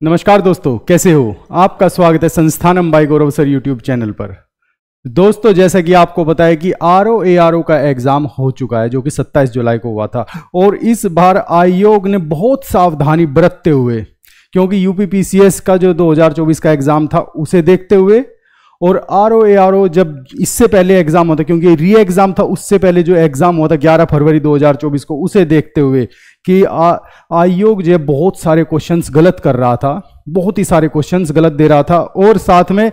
नमस्कार दोस्तों, कैसे हो। आपका स्वागत है संस्थानम बाय गौरव सर यूट्यूब चैनल पर। दोस्तों, जैसा कि आपको पता है कि आरओ का एग्जाम हो चुका है जो कि 27 जुलाई को हुआ था। और इस बार आयोग ने बहुत सावधानी बरतते हुए, क्योंकि यूपीपीसीएस का जो 2024 का एग्जाम था उसे देखते हुए, और आरओ जब इससे पहले एग्जाम होता, क्योंकि री एग्जाम था, उससे पहले जो एग्जाम हुआ था 11 फरवरी 2024 को, उसे देखते हुए कि आयोग जो बहुत सारे क्वेश्चंस गलत कर रहा था, बहुत ही सारे क्वेश्चंस गलत दे रहा था, और साथ में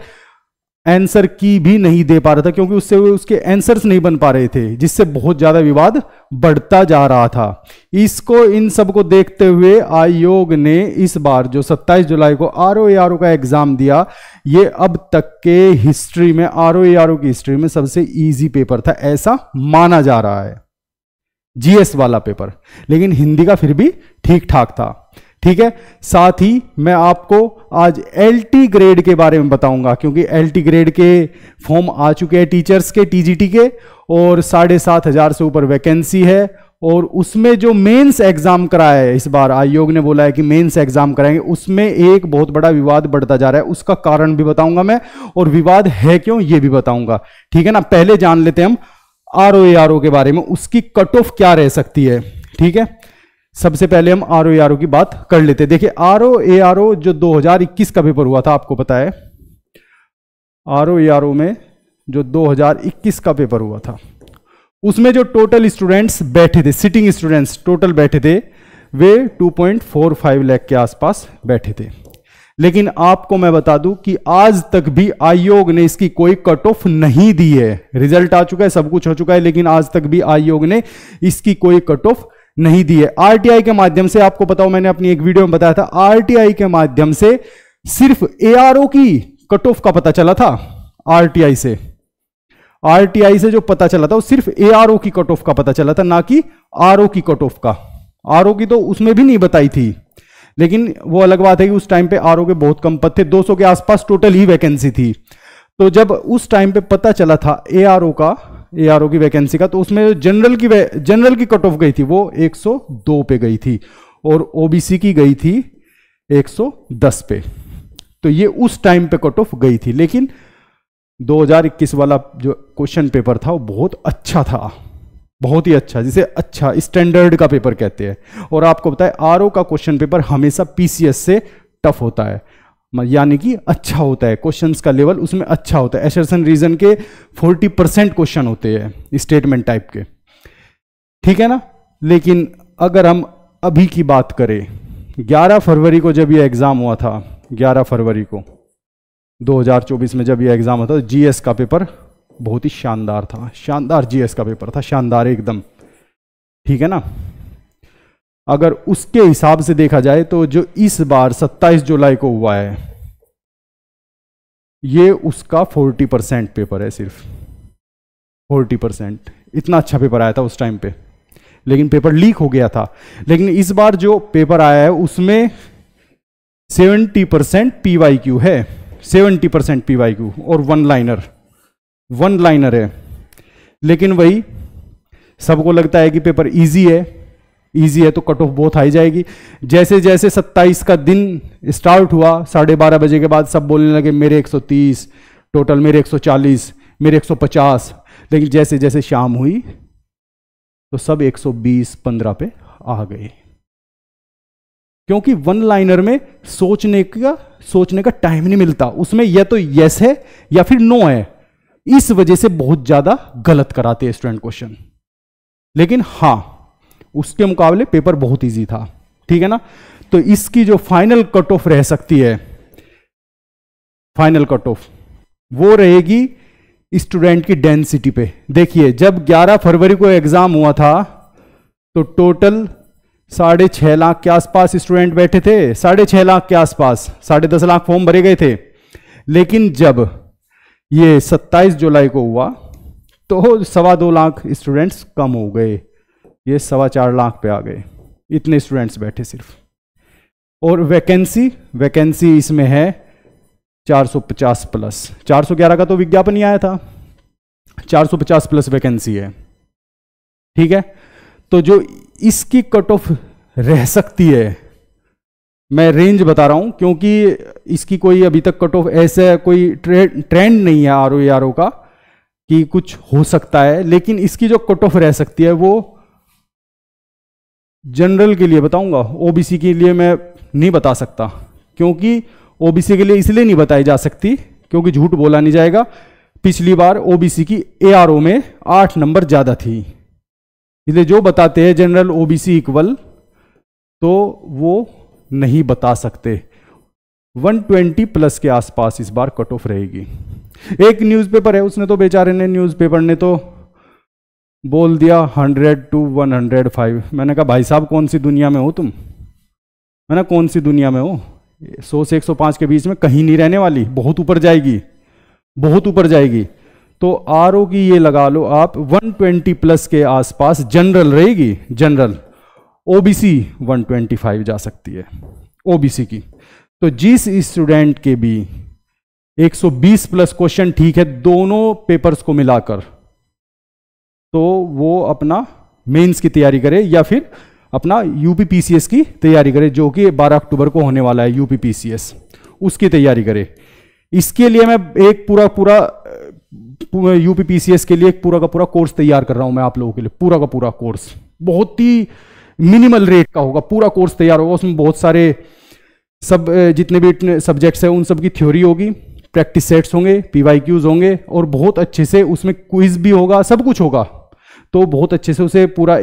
आंसर की भी नहीं दे पा रहा था, क्योंकि उससे उसके आंसर्स नहीं बन पा रहे थे, जिससे बहुत ज्यादा विवाद बढ़ता जा रहा था। इन सब को देखते हुए आयोग ने इस बार जो 27 जुलाई को आरओ का एग्जाम दिया, ये अब तक के हिस्ट्री में, आरओ की हिस्ट्री में सबसे इजी पेपर था, ऐसा माना जा रहा है। जीएस वाला पेपर, लेकिन हिंदी का फिर भी ठीक ठाक था। ठीक है, साथ ही मैं आपको आज एलटी ग्रेड के बारे में बताऊंगा, क्योंकि एलटी ग्रेड के फॉर्म आ चुके हैं टीचर्स के, टीजीटी के, और 7,500 से ऊपर वैकेंसी है। और उसमें जो मेंस एग्जाम कराया है, इस बार आयोग ने बोला है कि मेंस एग्जाम कराएंगे, उसमें एक बहुत बड़ा विवाद बढ़ता जा रहा है। उसका कारण भी बताऊंगा मैं, और विवाद है क्यों ये भी बताऊंगा। ठीक है ना, पहले जान लेते हैं हम आरओ के बारे में, उसकी कट ऑफ क्या रह सकती है। ठीक है, सबसे पहले हम आरओ की बात कर लेते हैं। देखिए, आरओ जो 2021 का पेपर हुआ था, आपको पता है आरओ में जो 2021 का पेपर हुआ था, उसमें जो टोटल स्टूडेंट्स बैठे थे, सिटिंग स्टूडेंट्स टोटल बैठे थे, वे 2.45 लाख के आसपास बैठे थे। लेकिन आपको मैं बता दूं कि आज तक भी आयोग ने इसकी कोई कट ऑफ नहीं दी है। रिजल्ट आ चुका है, सब कुछ हो चुका है, लेकिन आज तक भी आयोग ने इसकी कोई कट ऑफ नहीं दी है। आरटीआई के माध्यम से, आपको पता हो, मैंने अपनी एक वीडियो में बताया था, आरटीआई के माध्यम से सिर्फ एआरओ की कट ऑफ का पता चला था। आरटीआई से जो पता चला था वो सिर्फ एआरओ की कट ऑफ का पता चला था, ना कि आरओ की कट ऑफ का। आरओ की तो उसमें भी नहीं बताई थी, लेकिन वो अलग बात है कि उस टाइम पे आरओ के बहुत कम पद थे, 200 के आसपास टोटल ही वैकेंसी थी। तो जब उस टाइम पे पता चला था एआरओ की वैकेंसी का, तो उसमें जनरल की कट ऑफ गई थी, वो 102 पे गई थी, और ओबीसी की गई थी 110 पे। तो ये उस टाइम पे कट ऑफ गई थी। लेकिन 2021 वाला जो क्वेश्चन पेपर था वो बहुत अच्छा था, बहुत ही अच्छा, जिसे अच्छा स्टैंडर्ड का पेपर कहते हैं। और आपको पता है आरओ का क्वेश्चन पेपर हमेशा पीसीएस से टफ होता है, यानी कि अच्छा होता है, क्वेश्चंस का लेवल उसमें अच्छा होता है। एसर्शन रीजन के 40% क्वेश्चन होते हैं, स्टेटमेंट टाइप के। ठीक है ना। लेकिन अगर हम अभी की बात करें, 11 फरवरी को जब ये एग्जाम हुआ था, 11 फरवरी को 2024 में जब ये एग्जाम हुआ था, तो जीएस का पेपर बहुत ही शानदार था, शानदार जीएस का पेपर था, शानदार एकदम। ठीक है ना। अगर उसके हिसाब से देखा जाए तो जो इस बार 27 जुलाई को हुआ है, ये उसका 40% पेपर है, सिर्फ 40%। इतना अच्छा पेपर आया था उस टाइम पे, लेकिन पेपर लीक हो गया था। लेकिन इस बार जो पेपर आया है उसमें 70% पीवाईक्यू है, 70% पीवाईक्यू, और वन लाइनर है। लेकिन वही सबको लगता है कि पेपर इजी है तो कट ऑफ बहुत हाई जाएगी। जैसे जैसे 27 का दिन स्टार्ट हुआ, 12:30 बजे के बाद सब बोलने लगे मेरे 130 टोटल, मेरे 140, मेरे 150। लेकिन जैसे जैसे शाम हुई तो सब 120-15 पे आ गए, क्योंकि वन लाइनर में सोचने का टाइम नहीं मिलता, उसमें या तो यस है या फिर नो है। इस वजह से बहुत ज्यादा गलत कराते हैं स्टूडेंट क्वेश्चन। लेकिन हाँ, उसके मुकाबले पेपर बहुत इजी था। ठीक है ना। तो इसकी जो फाइनल कट ऑफ रह सकती है, फाइनल कट ऑफ वो रहेगी स्टूडेंट की डेंसिटी पे। देखिए, जब 11 फरवरी को एग्जाम हुआ था तो टोटल 6.5 लाख के आसपास स्टूडेंट बैठे थे, 6.5 लाख के आसपास, 10.5 लाख फॉर्म भरे गए थे। लेकिन जब ये 27 जुलाई को हुआ तो 2.25 लाख स्टूडेंट्स कम हो गए, ये 4.25 लाख पे आ गए, इतने स्टूडेंट्स बैठे सिर्फ। और वैकेंसी इसमें है 450 प्लस, 411 का तो विज्ञापन ही आया था, 450 प्लस वैकेंसी है। ठीक है। तो जो इसकी कट ऑफ रह सकती है मैं रेंज बता रहा हूं क्योंकि इसकी कोई अभी तक कट ऑफ ऐसा कोई ट्रेंड नहीं है आरओ का कि कुछ हो सकता है, लेकिन इसकी जो कट ऑफ रह सकती है वो जनरल के लिए बताऊंगा, ओबीसी के लिए मैं नहीं बता सकता, क्योंकि ओबीसी के लिए इसलिए नहीं बताई जा सकती क्योंकि झूठ बोला नहीं जाएगा। पिछली बार ओबीसी की एआरओ में 8 नंबर ज्यादा थी, इसलिए जो बताते हैं जनरल ओबीसी इक्वल तो वो नहीं बता सकते। 120 प्लस के आसपास इस बार कट ऑफ रहेगी। एक न्यूज़पेपर है, उसने तो बेचारे ने, न्यूज़पेपर ने तो बोल दिया 100 to 105। मैंने कहा भाई साहब कौन सी दुनिया में हो तुम, है ना, कौन सी दुनिया में हो, 100 से 105 के बीच में कहीं नहीं रहने वाली, बहुत ऊपर जाएगी, बहुत ऊपर जाएगी। तो आरओ की ये लगा लो आप 120 प्लस के आसपास जनरल रहेगी, जनरल। ओबीसी 125 जा सकती है ओबीसी की। तो जिस स्टूडेंट के भी 120 प्लस क्वेश्चन ठीक है दोनों पेपर्स को मिलाकर, तो वो अपना मेंस की तैयारी करे या फिर अपना यूपी पीसीएस की तैयारी करे, जो कि 12 अक्टूबर को होने वाला है यूपी पीसीएस, उसकी तैयारी करे। इसके लिए मैं एक पूरा यूपी पीसीएस के लिए एक पूरा का पूरा कोर्स तैयार कर रहा हूं मैं आप लोगों के लिए, पूरा का पूरा कोर्स, बहुत ही मिनिमल रेट का होगा, पूरा कोर्स तैयार होगा। उसमें बहुत सारे सब जितने भी सब्जेक्ट्स हैं उन सब की थ्योरी होगी, प्रैक्टिस सेट्स होंगे, पीवाईक्यूज होंगे, और बहुत अच्छे से उसमें क्विज भी होगा, सब कुछ होगा। तो बहुत अच्छे से उसे पूरा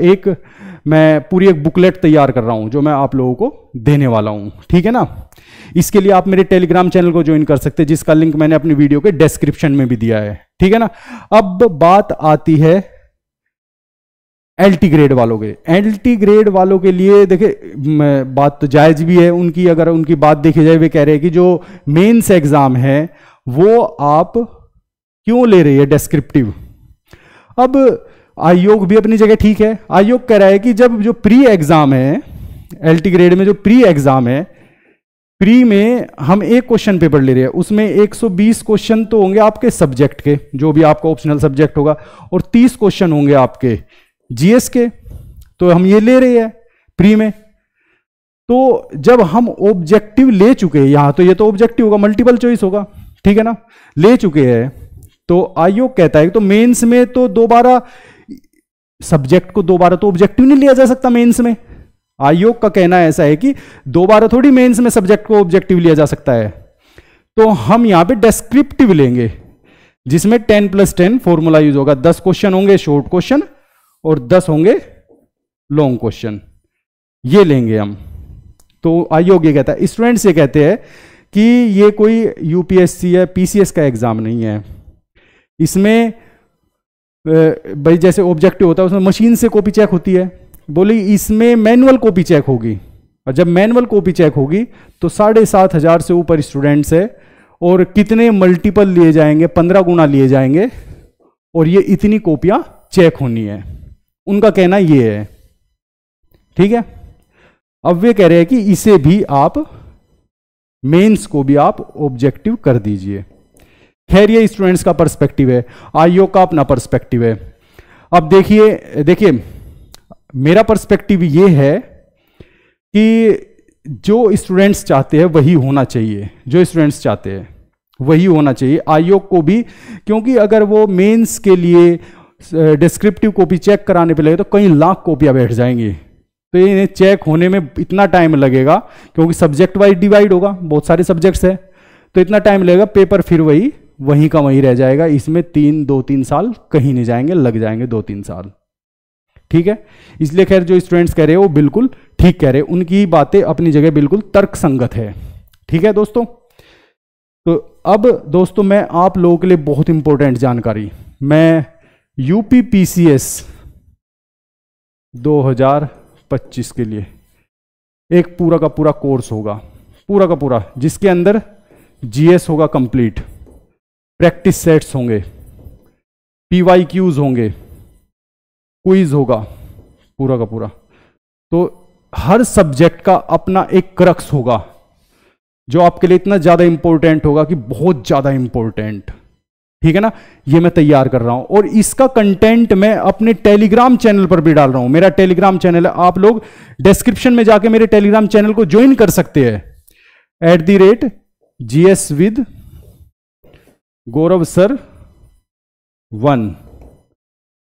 मैं पूरी एक बुकलेट तैयार कर रहा हूं जो मैं आप लोगों को देने वाला हूं, ठीक है ना। इसके लिए आप मेरे टेलीग्राम चैनल को ज्वाइन कर सकते हैं, जिसका लिंक मैंने अपनी वीडियो के डिस्क्रिप्शन में भी दिया है, ठीक है ना। अब बात आती है एलटी ग्रेड वालों के। एलटी ग्रेड वालों के लिए देखिए बात तो जायज भी है उनकी, अगर उनकी बात देखी जाए, वे कह रहे हैं कि जो मेंस एग्जाम है वो आप क्यों ले रही है डिस्क्रिप्टिव। अब आयोग भी अपनी जगह ठीक है, आयोग कह रहा है कि जब जो प्री एग्जाम है एलटी ग्रेड में, जो प्री एग्जाम है, प्री में हम एक क्वेश्चन पेपर ले रहे हैं, उसमें 120 क्वेश्चन तो होंगे आपके सब्जेक्ट के, जो भी आपका ऑप्शनल सब्जेक्ट होगा, और 30 क्वेश्चन होंगे आपके जीएस के। तो हम ये ले रहे हैं प्री में। तो जब हम ऑब्जेक्टिव ले चुके हैं यहां, तो ये तो ऑब्जेक्टिव होगा, मल्टीपल चॉइस होगा, ठीक है ना, ले चुके हैं, तो आयोग कहता है कि तो मेंस में तो दोबारा सब्जेक्ट को दोबारा तो ऑब्जेक्टिव नहीं लिया जा सकता मेंस में। आयोग का कहना ऐसा है कि दोबारा थोड़ी मेंस में सब्जेक्ट को ऑब्जेक्टिव लिया जा सकता है। तो हम यहां पे डिस्क्रिप्टिव लेंगे, जिसमें 10+10 फॉर्मूला यूज होगा। 10 क्वेश्चन होंगे शॉर्ट क्वेश्चन और 10 होंगे लॉन्ग क्वेश्चन, ये लेंगे हम। तो आयोग ये कहता है, स्टूडेंट्स ये कहते हैं कि ये कोई यूपीएससी या पीसीएस का एग्जाम नहीं है, इसमें भाई जैसे ऑब्जेक्टिव होता है उसमें मशीन से कॉपी चेक होती है, बोले इसमें मैनुअल कॉपी चेक होगी, और जब मैनुअल कॉपी चेक होगी तो 7,500 से ऊपर स्टूडेंट्स है, और कितने मल्टीपल लिए जाएंगे, 15 गुना लिए जाएंगे, और ये इतनी कॉपियां चेक होनी है। उनका कहना ये है, ठीक है। अब वे कह रहे हैं कि इसे भी आप मेंस को भी आप ऑब्जेक्टिव कर दीजिए। खैर ये स्टूडेंट्स का पर्सपेक्टिव है, आयोग का अपना पर्सपेक्टिव है। अब देखिए मेरा पर्सपेक्टिव ये है कि जो स्टूडेंट्स चाहते हैं वही होना चाहिए, जो स्टूडेंट्स चाहते हैं वही होना चाहिए आयोग को भी, क्योंकि अगर वो मेंस के लिए डिस्क्रिप्टिव कॉपी चेक कराने पे लगे तो कई लाख कॉपियां बैठ जाएंगी, तो ये चेक होने में इतना टाइम लगेगा, क्योंकि सब्जेक्ट वाइज डिवाइड होगा, बहुत सारे सब्जेक्ट्स है, तो इतना टाइम लगेगा, पेपर फिर वहीं का वहीं रह जाएगा। इसमें 2-3 साल कहीं नहीं जाएंगे, लग जाएंगे 2-3 साल, ठीक है। इसलिए खैर जो स्टूडेंट्स कह रहे हैं वो बिल्कुल ठीक कह रहे हैं, उनकी बातें अपनी जगह बिल्कुल तर्कसंगत है, ठीक है दोस्तों। तो अब दोस्तों मैं आप लोगों के लिए बहुत इंपॉर्टेंट जानकारी, मैं यूपी पीसीएस 2025 के लिए एक पूरा का पूरा कोर्स होगा, पूरा का पूरा, जिसके अंदर जीएस होगा कंप्लीट, प्रैक्टिस सेट्स होंगे, पीवाईक्यूज होंगे, क्विज होगा, पूरा का पूरा। तो हर सब्जेक्ट का अपना एक क्रक्स होगा जो आपके लिए इतना ज्यादा इंपॉर्टेंट होगा कि बहुत ज्यादा इंपॉर्टेंट, ठीक है ना, ये मैं तैयार कर रहा हूं और इसका कंटेंट मैं अपने टेलीग्राम चैनल पर भी डाल रहा हूं। मेरा टेलीग्राम चैनल है, आप लोग डिस्क्रिप्शन में जाके मेरे टेलीग्राम चैनल को ज्वाइन कर सकते हैं, @GS with गौरव सर 1,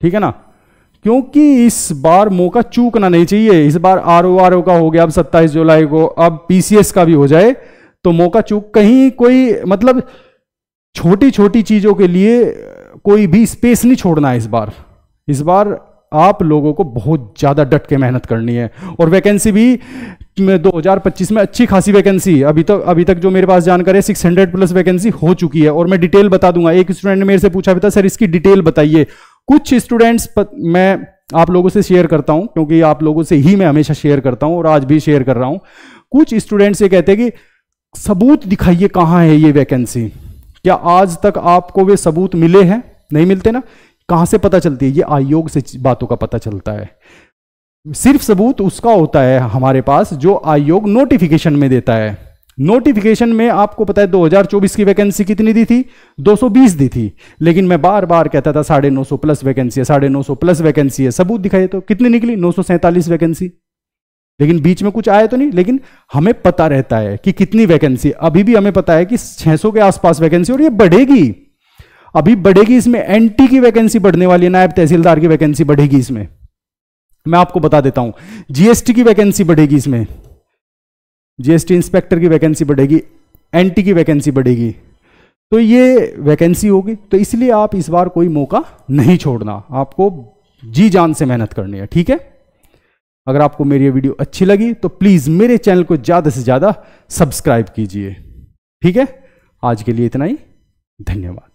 ठीक है ना, क्योंकि इस बार मौका चूकना नहीं चाहिए। इस बार RO का हो गया अब 27 जुलाई को, अब PCS का भी हो जाए तो मौका चूक, कहीं कोई मतलब छोटी छोटी चीजों के लिए कोई भी स्पेस नहीं छोड़ना है इस बार आप लोगों को बहुत ज्यादा डट के मेहनत करनी है। और वैकेंसी भी 2025 में अच्छी खासी वैकेंसी, अभी तक जो मेरे पास जानकारी है 600 प्लस वैकेंसी हो चुकी है। और मैं डिटेल बता दूंगा। एक स्टूडेंट ने मेरे से पूछा भी था, सर इसकी डिटेल बताइए। कुछ स्टूडेंट्स मैं आप लोगों से शेयर करता हूं, क्योंकि आप लोगों से ही मैं हमेशा शेयर करता हूं और आज भी शेयर कर रहा हूं। कुछ स्टूडेंट्स ये कहते हैं कि सबूत दिखाइए कहां है ये वैकेंसी। क्या आज तक आपको वे सबूत मिले हैं? नहीं मिलते ना। कहां से पता चलती है? ये आयोग से बातों का पता चलता है। सिर्फ सबूत उसका होता है हमारे पास जो आयोग नोटिफिकेशन में देता है। नोटिफिकेशन में आपको पता है 2024 की वैकेंसी कितनी दी थी? 220 दी थी। लेकिन मैं बार बार कहता था 950 प्लस वैकेंसी है, 950 प्लस वैकेंसी है। सबूत दिखाइए तो कितनी निकली? 947 वैकेंसी। लेकिन बीच में कुछ आया तो नहीं। लेकिन हमें पता रहता है कि कितनी वैकेंसी। अभी भी हमें पता है कि 600 के आसपास वैकेंसी, और ये बढ़ेगी, अभी बढ़ेगी। इसमें एनटी की वैकेंसी बढ़ने वाली है, नायब तहसीलदार की वैकेंसी बढ़ेगी इसमें, मैं आपको बता देता हूं। जीएसटी की वैकेंसी बढ़ेगी इसमें, जीएसटी इंस्पेक्टर की वैकेंसी बढ़ेगी, एनटी की वैकेंसी बढ़ेगी। तो ये वैकेंसी होगी। तो इसलिए आप इस बार कोई मौका नहीं छोड़ना, आपको जी जान से मेहनत करनी है, ठीक है। अगर आपको मेरी ये वीडियो अच्छी लगी तो प्लीज मेरे चैनल को ज्यादा से ज्यादा सब्सक्राइब कीजिए, ठीक है। आज के लिए इतना ही, धन्यवाद।